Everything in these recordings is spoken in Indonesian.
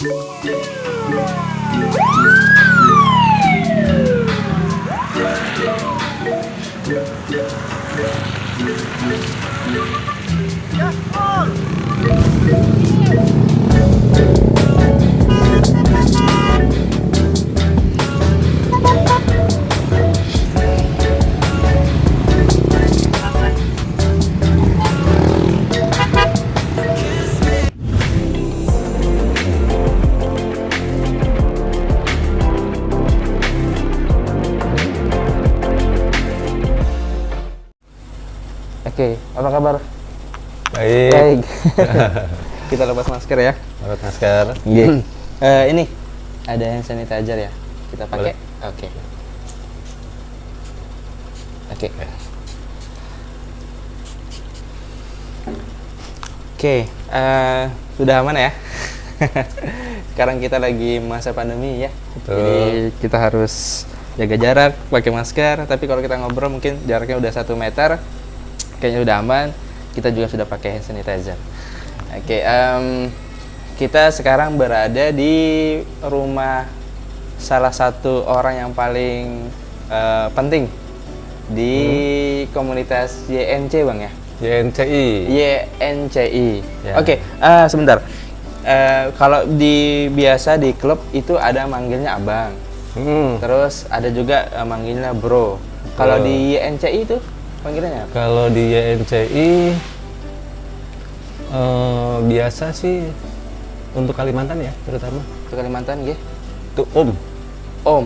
Oke, apa kabar? Baik. Baik. Kita lepas masker ya. Lepas masker. Ini ada hand sanitizer ya. Kita pakai. Oke. Oke, sudah aman ya. Sekarang kita lagi masa pandemi ya. Betul. Jadi kita harus jaga jarak, pakai masker. Tapi kalau kita ngobrol mungkin jaraknya udah 1 meter. Kayaknya udah aman. Kita juga sudah pakai hand sanitizer. Oke, kita sekarang berada di rumah salah satu orang yang paling penting di komunitas YNC Bang ya? YNCI. YNCI. Ya. Oke, sebentar. Kalau biasa di klub itu ada manggilnya abang. Terus ada juga manggilnya bro. Kalau di YNCI itu panggilannya apa? Kalau di YNCI biasa sih untuk Kalimantan ya terutama. Ke Kalimantan ya? Itu Om. Om.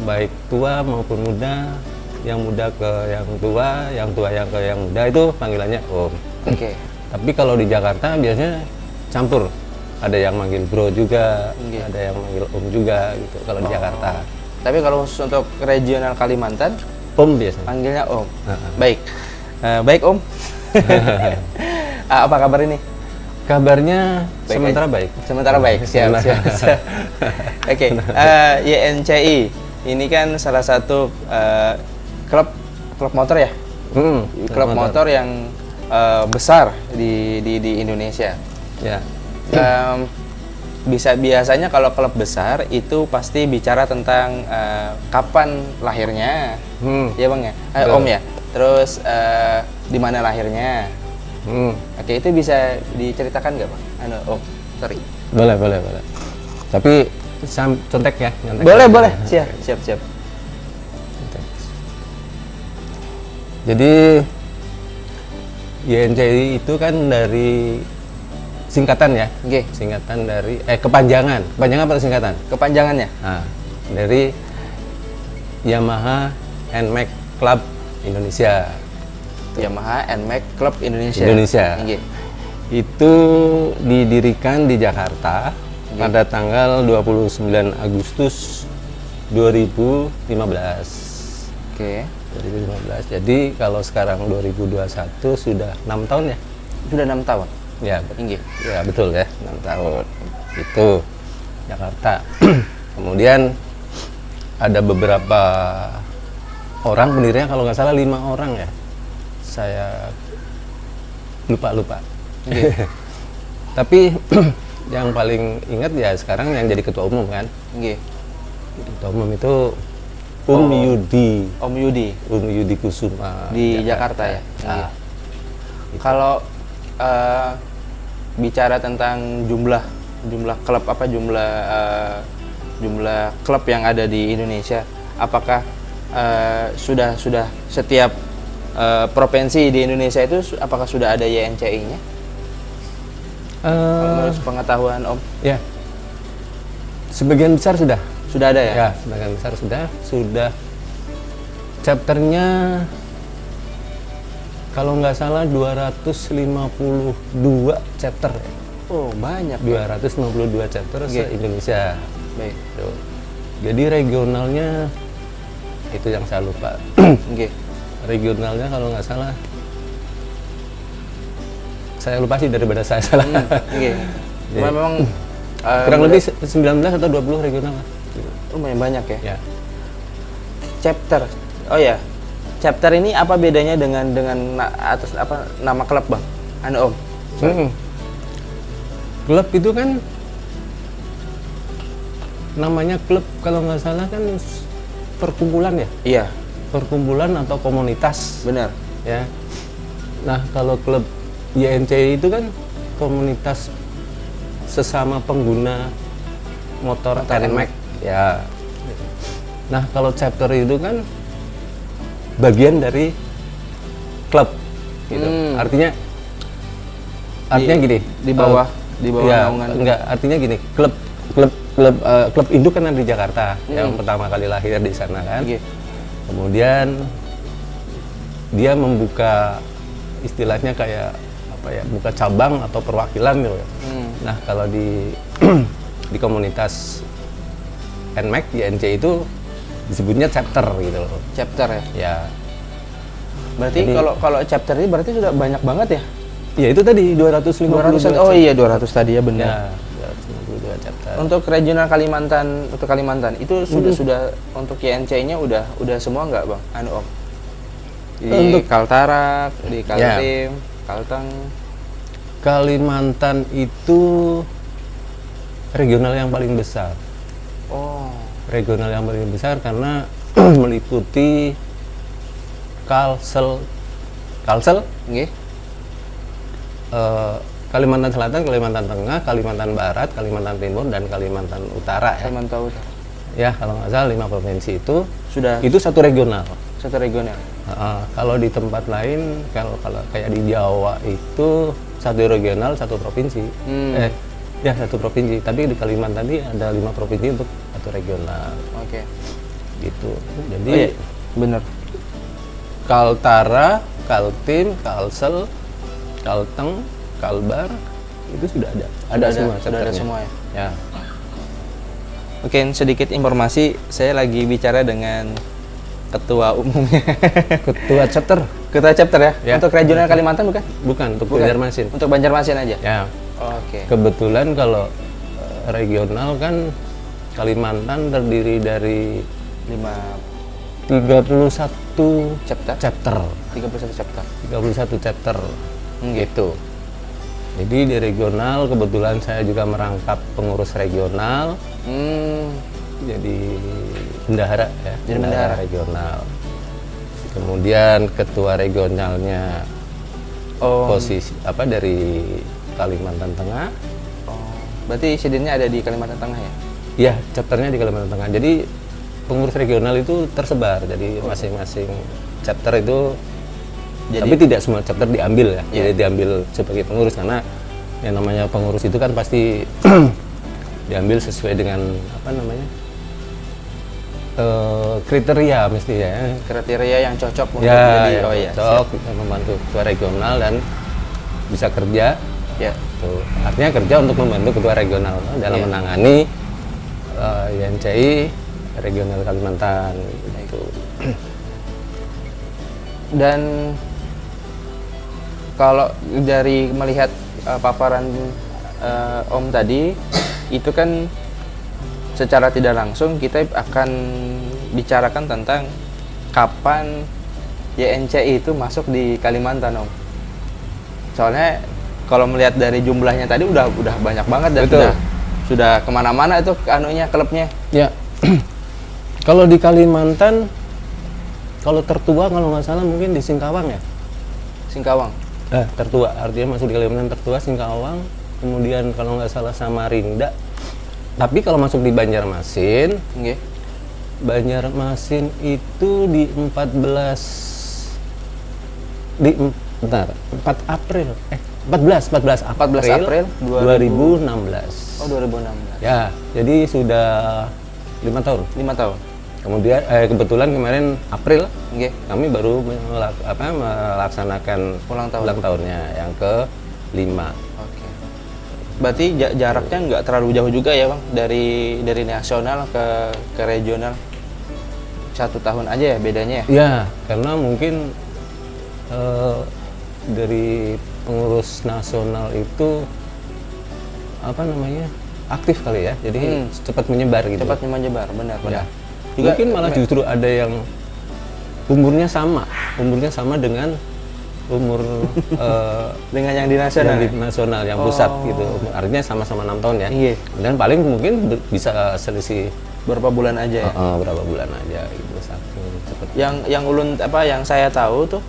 Baik tua maupun muda, yang muda ke yang tua yang ke yang muda itu panggilannya Om. Oke. Tapi kalau di Jakarta biasanya campur. Ada yang manggil bro juga, ada yang manggil Om juga gitu kalau di Jakarta. Tapi kalau khusus untuk regional Kalimantan, Om biasanya. panggilnya Om. Baik. Baik Om. Apa kabar ini? Kabarnya Baik sementara aja. baik. Sementara baik. Siap. Oke. YNCI ini kan salah satu klub motor ya? Klub motor yang besar di Indonesia. Ya. Biasanya kalau klub besar itu pasti bicara tentang kapan lahirnya, ya Bang ya, Om ya. Terus di mana lahirnya? Oke, itu bisa diceritakan nggak Bang? Om, sorry. Boleh. Tapi contek ya. Nyontek Boleh. Siap. Contek. Jadi YNCI itu kan dari singkatan ya. Oke. Singkatan dari kepanjangan. Kepanjangan atau singkatan? Kepanjangannya? Nah, dari Yamaha NMAX Club Indonesia. Yamaha NMAX Club Indonesia. Oke. Itu didirikan di Jakarta pada tanggal 29 Agustus 2015. Oke. 2015. Jadi kalau sekarang 2021 sudah 6 tahun ya? Sudah 6 tahun. Ya, Oke. ya betul ya, 6 tahun. Itu Jakarta. Kemudian ada beberapa orang pendirinya, kalau nggak salah 5 orang ya. Saya lupa. Tapi yang paling ingat ya sekarang yang jadi ketua umum kan. Ketua umum itu Yudi. Om Yudi Yudi Kusuma di Jakarta ya. Nah, Kalau bicara tentang jumlah klub jumlah klub yang ada di Indonesia, apakah sudah setiap provinsi di Indonesia itu apakah sudah ada YNCI-nya? Menurut pengetahuan Om? Ya, sebagian besar sudah. Sudah ada ya? Ya, sebagian besar sudah. Chapternya kalau nggak salah 252 chapter ya. Oh, banyak. 252 chapter se-Indonesia. Baik. Tuh. Jadi regionalnya itu yang saya lupa. Regionalnya kalau nggak salah, saya lupa sih daripada saya salah. Memang kurang lebih 19 atau 20 regional lah. Lumayan banyak ya. Ya. Chapter. Oh ya. Chapter ini apa bedanya dengan nama klub Bang? Om. Klub itu kan namanya klub kalau nggak salah kan perkumpulan ya, Iya, perkumpulan atau komunitas benar. ya. Nah kalau klub YNC itu kan komunitas sesama pengguna motor NMAX ya. Nah kalau chapter itu kan bagian dari klub gitu. Artinya gini, di bawah ya, naungan. enggak, artinya gini, klub induk kan ada di Jakarta yang pertama kali lahir di sana kan. Oke. Kemudian dia membuka istilahnya kayak apa ya, buka cabang atau perwakilan gitu. Nah kalau di di komunitas NMAX YNC itu disebutnya chapter gitu loh. Chapter ya. Ya. Berarti Jadi- kalau chapter ini berarti sudah banyak banget ya? Ya itu tadi 252 200. Oh iya 200 tadi ya benar. Ya, 252 chapter. Untuk regional Kalimantan, itu sudah untuk YNC-nya udah semua nggak bang? Anu om? Di Untuk- Kaltara, di Kaltim, Kalteng. Kalimantan itu regional yang paling besar. Oh, Regional yang paling besar karena meliputi Kalsel, nggih. Kalimantan Selatan, Kalimantan Tengah, Kalimantan Barat, Kalimantan Timur, dan Kalimantan Utara ya. Kalimantan Utara. Ya kalau nggak salah 5 provinsi Sudah itu satu regional. satu regional. Kalau di tempat lain, kalau kayak di Jawa itu satu regional, satu provinsi. Ya satu provinsi. Tapi di Kalimantan ini ada 5 provinsi untuk satu regional. Oke. Gitu. Jadi Oh iya, bener. Kaltara, Kaltim, Kalsel, Kalteng, Kalbar itu sudah ada. Semua. Sudah ada chapternya. semua ya. Ya. Oke, sedikit informasi. Saya lagi bicara dengan ketua umumnya. Ketua chapter. Ketua chapter ya? Ya. Untuk regional Kalimantan bukan? Bukan, untuk Bukan. Banjarmasin. Untuk Banjarmasin aja? Ya. Oke. Kebetulan kalau regional kan Kalimantan terdiri dari 31 chapter? chapter. 31 chapter. 31 chapter gitu. Jadi di regional kebetulan saya juga merangkap pengurus regional. Jadi bendahara ya. Jadi bendahara. regional. Kemudian ketua regionalnya posisi dari Kalimantan Tengah. Oh, berarti insidennya ada di Kalimantan Tengah ya? Ya, chapternya di Kalimantan Tengah. Jadi pengurus regional itu tersebar. Jadi masing-masing chapter itu, tapi tidak semua chapter diambil ya. Jadi diambil sebagai pengurus karena yang namanya pengurus itu kan pasti diambil sesuai dengan apa namanya kriteria mesti ya. Kriteria yang cocok untuk Ya, jadi, yang cocok membantu ketua regional dan bisa kerja. Ya. Tuh. Artinya kerja untuk membantu ketua regional dalam menangani YNCI regional Kalimantan gitu. Dan kalau dari melihat paparan Om tadi, itu kan secara tidak langsung kita akan bicarakan tentang kapan YNCI itu masuk di Kalimantan, Om. Soalnya kalau melihat dari jumlahnya tadi udah banyak banget dan Betul. sudah kemana-mana itu anunya klubnya. Ya, kalau di Kalimantan, kalau tertua kalau nggak salah mungkin di Singkawang ya. Singkawang. Tertua, artinya masuk di Kalimantan tertua Singkawang. Kemudian kalau nggak salah Samarinda. Tapi kalau masuk di Banjarmasin, Nggih. Banjarmasin itu di 14 April 14 April 2016. Oh, 2016. Ya, jadi sudah 5 tahun. 5 tahun. Kemudian kebetulan kemarin April Nggih. kami baru melaksanakan Ulang tahun. tahunnya yang ke-5. Oke. Berarti jaraknya nggak terlalu jauh juga ya, Bang, dari nasional ke regional. 1 tahun aja ya bedanya ya? Ya, karena mungkin dari pengurus nasional itu apa namanya aktif kali ya, jadi cepat menyebar gitu. Cepat menyebar, benar. Ya. Juga Mungkin malah justru ada yang umurnya sama dengan umur Dengan yang di nasional. yang di nasional yang pusat gitu. Artinya sama-sama 6 tahun ya. Iya. Dan paling mungkin bisa selisih Berapa bulan aja ya. berapa bulan aja gitu satu cepet. Yang ulun yang saya tahu tuh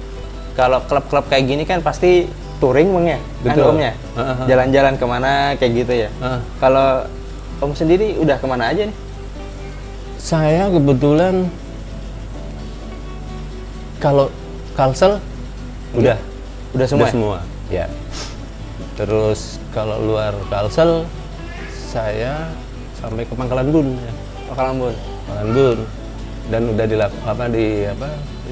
kalau klub-klub kayak gini kan pasti touring Bang ya. Betul. Om ya. Jalan-jalan kemana kayak gitu ya. Kalau Om sendiri udah kemana aja nih? Saya kebetulan kalau Kalsel udah Udah semua. udah Ya? semua ya. Terus kalau luar Kalsel saya sampai ke Pangkalan Bun ya. Pangkalan Bun. Pangkalan Bun dan udah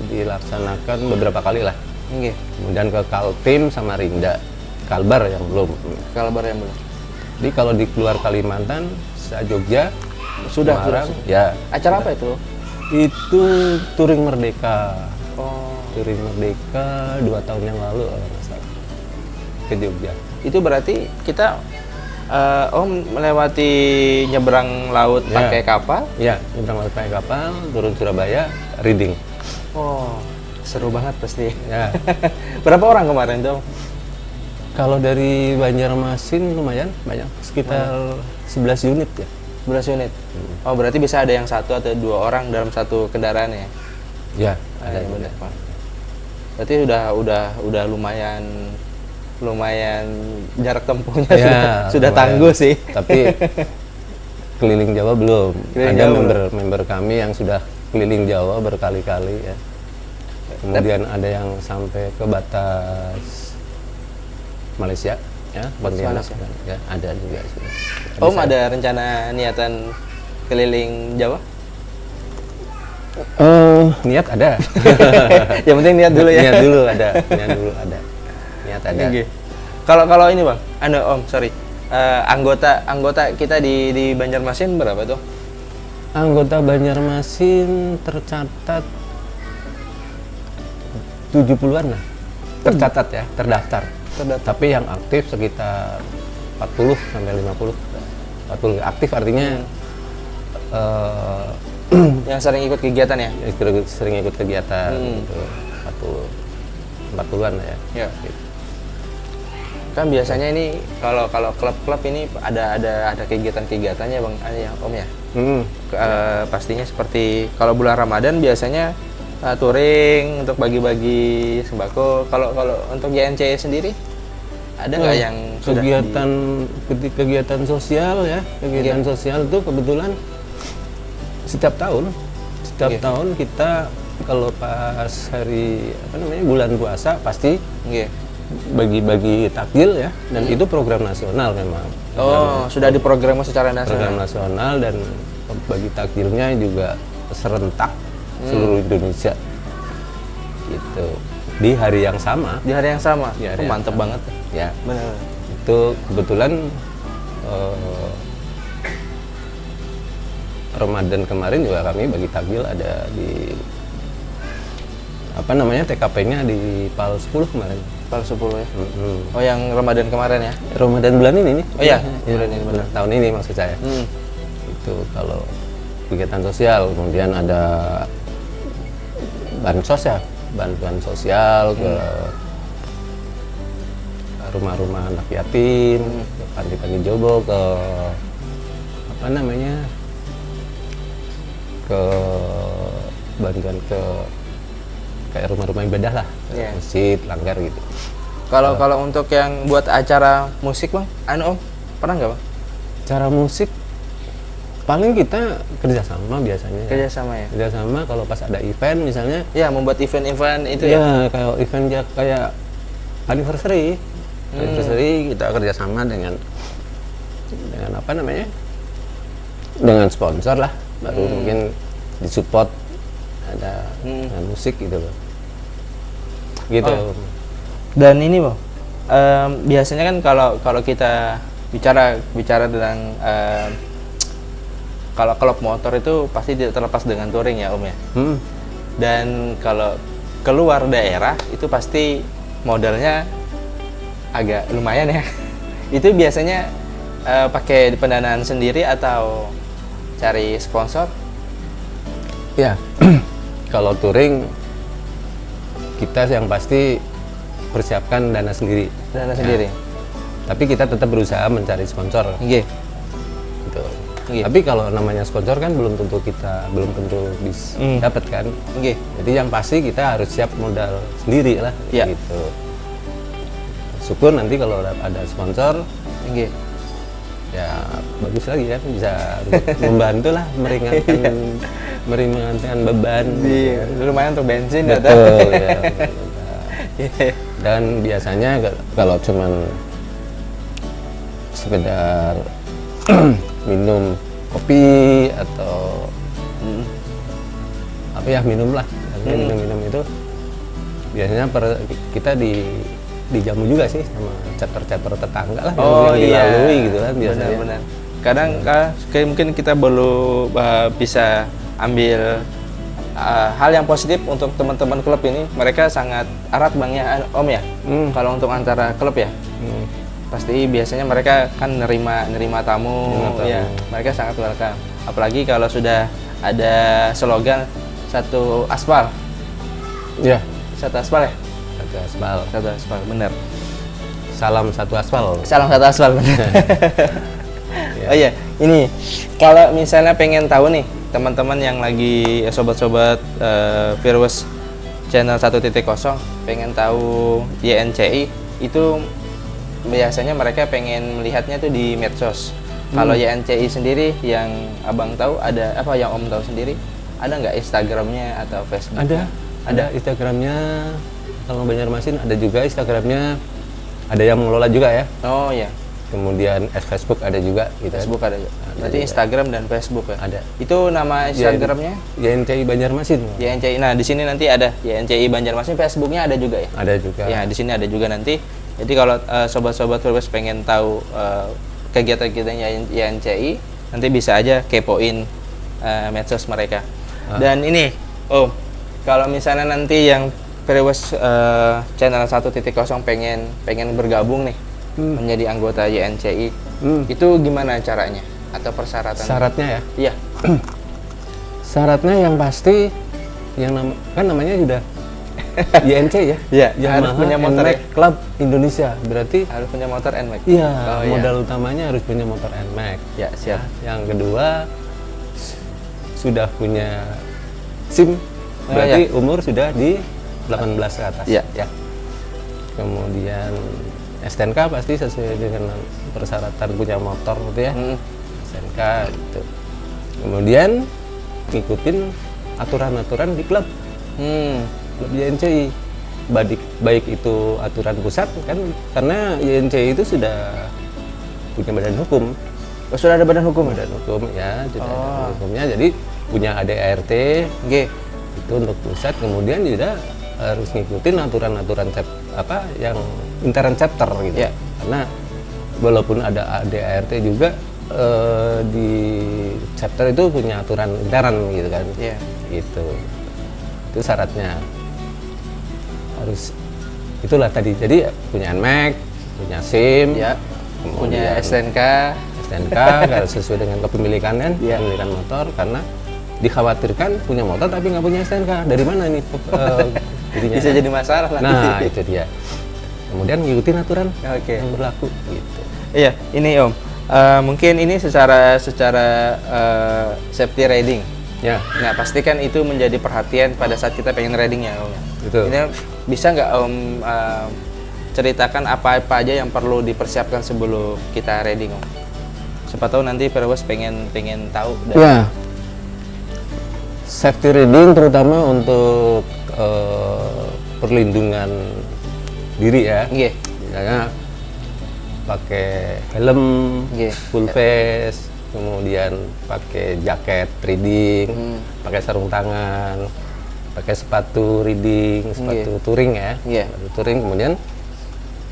dilaksanakan beberapa kali lah. Nggih. Kemudian ke Kaltim sama Rinda, Kalbar yang belum. Kalbar yang belum. Jadi kalau di keluar Kalimantan, Jogja, Sudah. Semarang, ya. Acara apa itu? Itu Touring Merdeka. Oh. Touring Merdeka 2 tahun yang lalu kalau nggak salah ke Jogja. Itu berarti kita Om melewati nyebrang laut Ya. pakai kapal. Ya, nyebrang laut pakai kapal, turun Surabaya, reading. Oh, seru banget pasti. Ya. Berapa orang kemarin tuh? Kalau dari Banjarmasin lumayan banyak, sekitar 11 unit ya. 11 unit. Oh, berarti bisa ada yang 1 atau 2 orang dalam satu kendaraan ya? Ya, Ada ada yang juga. benar, Pak. Berarti udah lumayan jarak tempuhnya Ya, sudah lumayan. tangguh sih. Tapi keliling Jawa belum. Keliling Ada Jawa member kami yang sudah keliling Jawa berkali-kali ya. Kemudian ada yang sampai ke batas Malaysia ya, Pontianak. Malaysia. Ya, ada juga sudah. Om ada rencana niatan keliling Jawa? Niat ada. Yang penting niat dulu ya. Niat dulu ada. Niat dulu ada. Niat ada. Oke. Kalau ini Bang, Om, sorry. Anggota kita di Banjarmasin berapa tuh? Anggota Banjarmasin tercatat 70-an lah. Tercatat ya, terdaftar. Tapi yang aktif sekitar 40 sampai 50. 40 aktif artinya Yang sering ikut kegiatan ya? sering ikut kegiatan gitu. 40-an lah ya. Ya. Kan biasanya ini kalau klub-klub ini ada kegiatan-kegiatannya Bang ya, Om ya. Pastinya seperti kalau bulan Ramadan biasanya touring untuk bagi-bagi sembako. Kalau untuk YNC sendiri ada nggak yang sudah kegiatan sosial ya, kegiatan sosial tuh kebetulan setiap tahun kita kalau pas hari bulan puasa pasti Nggih. bagi-bagi takjil ya, dan itu program nasional memang. Oh, sudah diprogram secara Program nasional. nasional dan bagi takjilnya juga serentak seluruh Indonesia gitu di hari yang sama. Di hari yang sama. Di hari Oh, yang mantep sama. banget. Ya, Benar. itu kebetulan Ramadan kemarin juga kami bagi takjil ada di TKP-nya di PAL 10 kemarin. PAL 10 ya. Oh, yang Ramadan kemarin ya. Ramadan bulan ini nih. Oh iya, bulan ini benar. Tahun ini maksud saya. Itu kalau kegiatan sosial, kemudian ada bansos ya, bantuan sosial ke rumah-rumah anak yatim, ke panti-panti jobo, ke ke bantuan ke kayak rumah-rumah ibadah lah, Iya. masjid, langgar gitu. Kalau untuk yang buat acara musik Bang, Om, pernah nggak Bang? Cara musik paling kita kerjasama biasanya. Kerjasama ya? Kerjasama kalau pas ada event misalnya. Ya, membuat event-event itu ya? Ya kayak event kayak anniversary. Anniversary kita kerjasama dengan dengan sponsor lah. Baru mungkin disupport ada dengan musik gitu loh. Gitu. Oh. Dan ini Bang, biasanya kan kalau kita bicara tentang kalau klub motor itu pasti tidak terlepas dengan touring ya Om ya. Dan kalau keluar daerah itu pasti modalnya agak lumayan ya. Itu biasanya pakai pendanaan sendiri atau cari sponsor? Ya, kalau touring kita yang pasti persiapkan dana sendiri. Dana sendiri. Tapi kita tetap berusaha mencari sponsor. Nggih. Gitu. Iya. Tapi kalau namanya sponsor kan belum tentu bisa dapat kan. Nggih. Jadi yang pasti kita harus siap modal sendiri lah. Iya. Gitu. Syukur nanti kalau ada sponsor, Nggih. ya bagus lagi kan, bisa membantu lah meringankan beban. Iya, lumayan untuk bensin ya. Betul ya. Dan biasanya kalau cuman sekedar minum kopi atau apa ya, minum lah, minum itu biasanya kita dijamu juga sih sama chapter tetangga lah, yang dilalui gitu kan biasanya. Benar-benar. Kadang kayak mungkin kita perlu bisa ambil hal yang positif untuk teman-teman klub ini. Mereka sangat erat Bang ya, Om ya. Kalau untuk antara klub ya. Pasti biasanya mereka kan nerima tamu, ya. Mereka sangat welcome. Apalagi kalau sudah ada slogan satu aspal. Iya. Satu aspal ya? Satu aspal, bener. Salam satu aspal. Salam satu aspal, bener. Oh iya, ini kalau misalnya pengen tahu nih teman-teman yang lagi sobat-sobat Virus channel 1.0 pengen tahu YNCI itu biasanya mereka pengen melihatnya tuh di medsos. Kalau YNCI sendiri yang abang tahu ada apa, yang om tahu sendiri ada nggak Instagramnya atau Facebook? Ada Instagramnya. Kalau Banjarmasin ada juga Instagramnya, ada yang mengelola juga ya. Oh ya. Kemudian Facebook ada juga. Gitu. Facebook ada. Berarti Instagram dan Facebook ya. Ada. Itu nama Instagramnya? YNCI Banjarmasin. YNCI. Nah di sini nanti ada YNCI Banjarmasin. Facebooknya ada juga ya. Ada juga. Ya di sini ada juga nanti. Jadi kalau sobat-sobat Virus pengen tahu kegiatan-kegiatan YNCI, nanti bisa aja kepoin medsos mereka. Dan ini, kalau misalnya nanti yang Virus channel 1.0 pengen bergabung nih menjadi anggota YNCI, itu gimana caranya atau persyaratan? Syaratnya ya? Iya. Syaratnya yang pasti, kan namanya sudah YNC ya? Iya. Yamaha Harus punya motor NMAX Club Indonesia. Berarti harus punya motor NMAX. Iya. Oh, modal utamanya harus punya motor NMAX. Ya siap. Yang kedua sudah punya SIM. Berarti umur sudah di 18 ke atas. Iya. Ya. Kemudian STNK pasti sesuai dengan persyaratan punya motor gitu ya. STNK gitu. Kemudian ngikutin aturan-aturan di klub. Klub YNCI. Baik itu aturan pusat kan, karena YNCI itu sudah punya badan hukum. Oh, sudah ada badan hukum? Badan hukum ya, sudah ada badan hukumnya. Jadi punya ADART. Itu untuk pusat, kemudian juga harus ngikutin aturan-aturan yang intern chapter gitu. Yeah. Karena walaupun ada ADART juga di chapter itu punya aturan intern gitu kan. Yeah. Gitu. Itu syaratnya. Harus itulah tadi. Jadi punya NMAX, punya SIM, yeah. Punya STNK harus sesuai dengan kepemilikan kan, kepemilikan motor, karena dikhawatirkan punya motor tapi nggak punya STNK. Dari mana ini? Bisa jadi masalah nanti. Nah, itu dia. Kemudian ngikutin aturan yang berlaku gitu. Iya, ini Om. Mungkin ini secara safety riding. Ya. Nah, pastikan itu menjadi perhatian pada saat kita pengen riding ya, Om. Betul. Ini bisa nggak Om ceritakan apa-apa aja yang perlu dipersiapkan sebelum kita riding, Om? Siapa tahu nanti Virus pengen tahu. Ya. Safety riding terutama untuk perlindungan diri ya. Misalnya pakai helm, full face, kemudian pakai jaket riding, pakai sarung tangan, pakai sepatu riding, sepatu touring ya, sepatu touring, kemudian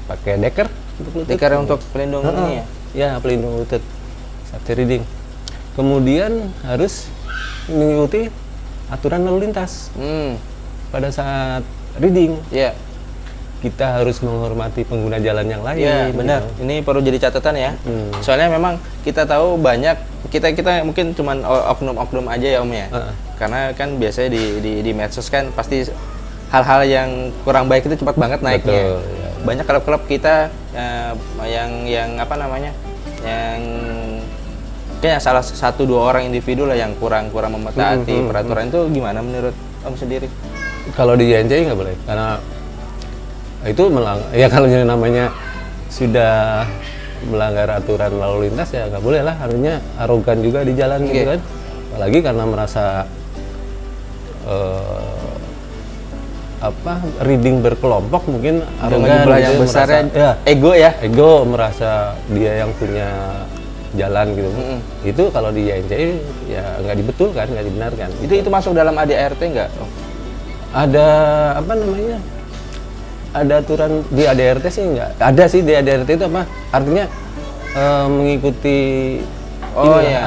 pakai deker untuk lutut. Deker untuk pelindung ini ya? Ya, pelindung lutut, safety riding. Kemudian harus mengikuti aturan lalu lintas. Pada saat riding, kita harus menghormati pengguna jalan yang lain. Iya, benar. Gitu. Ini perlu jadi catatan ya. Soalnya memang kita tahu banyak kita mungkin cuman oknum-oknum aja ya Om ya. Karena kan biasanya di medsos kan pasti hal-hal yang kurang baik itu cepat banget naiknya. Betul, ya. Banyak klub-klub kita yang apa namanya, yang kayaknya salah satu dua orang individu lah yang kurang mentaati peraturan. Itu gimana menurut Om sendiri? Kalau di JNCI nggak boleh, karena itu ya kalau yang namanya sudah melanggar aturan lalu lintas ya nggak boleh lah, harusnya arogan juga di jalan gitu kan. Apalagi karena merasa reading berkelompok, mungkin arogan jumlah gitu, yang besar merasa, ego merasa dia yang punya jalan gitu. Itu kalau di JNCI ya nggak dibetulkan, nggak dibenarkan. Itu masuk dalam ADART nggak? Ada apa namanya? Ada aturan di ADART sih nggak? Ada sih di ADART itu apa? Artinya mengikuti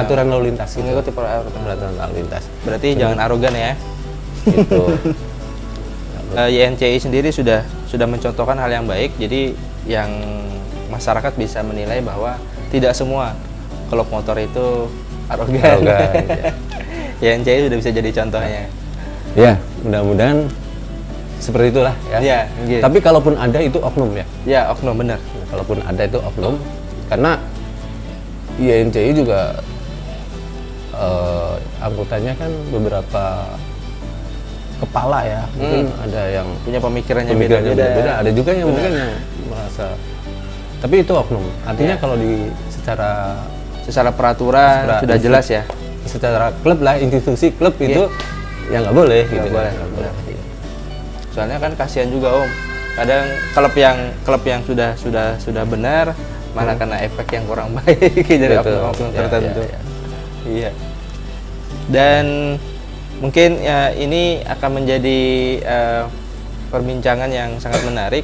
aturan lalu lintas gitu. Mengikuti peraturan lalu lintas. Berarti jangan arogan ya. Gitu. YNCI sendiri sudah mencontohkan hal yang baik, jadi yang masyarakat bisa menilai bahwa tidak semua klub motor itu arogan. Ya. YNCI sudah bisa jadi contohnya. Ya, mudah-mudahan seperti itulah ya. Ya, gitu. Tapi kalaupun ada itu oknum ya. Ya, oknum benar. Kalaupun ada itu oknum, karena YNCI juga anggotanya kan beberapa kepala ya, mungkin ada yang punya pemikirannya beda-beda. Ada juga yang mungkin yang merasa, tapi itu oknum. Artinya kalau di secara peraturan sudah jelas ya. Secara klub lah, institusi klub itu ya nggak boleh gitu. Nggak boleh. Soalnya kan kasihan juga Om. Kadang klub yang sudah benar malah kena efek yang kurang baik dari oknum tertentu. Iya. Dan mungkin ya ini akan menjadi perbincangan yang sangat menarik.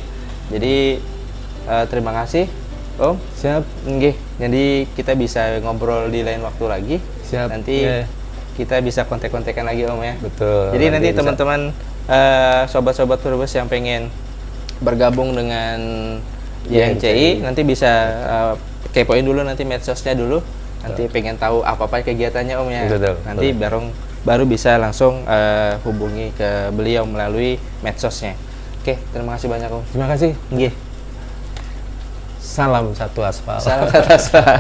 Jadi terima kasih Om. Siap. Nggih. Jadi kita bisa ngobrol di lain waktu lagi. Siap. Nanti kita bisa kontak-kontakan lagi Om ya. Betul. Jadi nanti teman-teman sobat-sobat Turbus yang pengen bergabung dengan YNCI nanti bisa kepoin dulu nanti medsosnya dulu. Nanti pengen tahu apa kegiatannya Om ya. Betul. Nanti baru bisa langsung hubungi ke beliau melalui medsosnya. Oke, terima kasih banyak Om. Terima kasih. Nggih. Salam satu aspal. Salam satu aspal.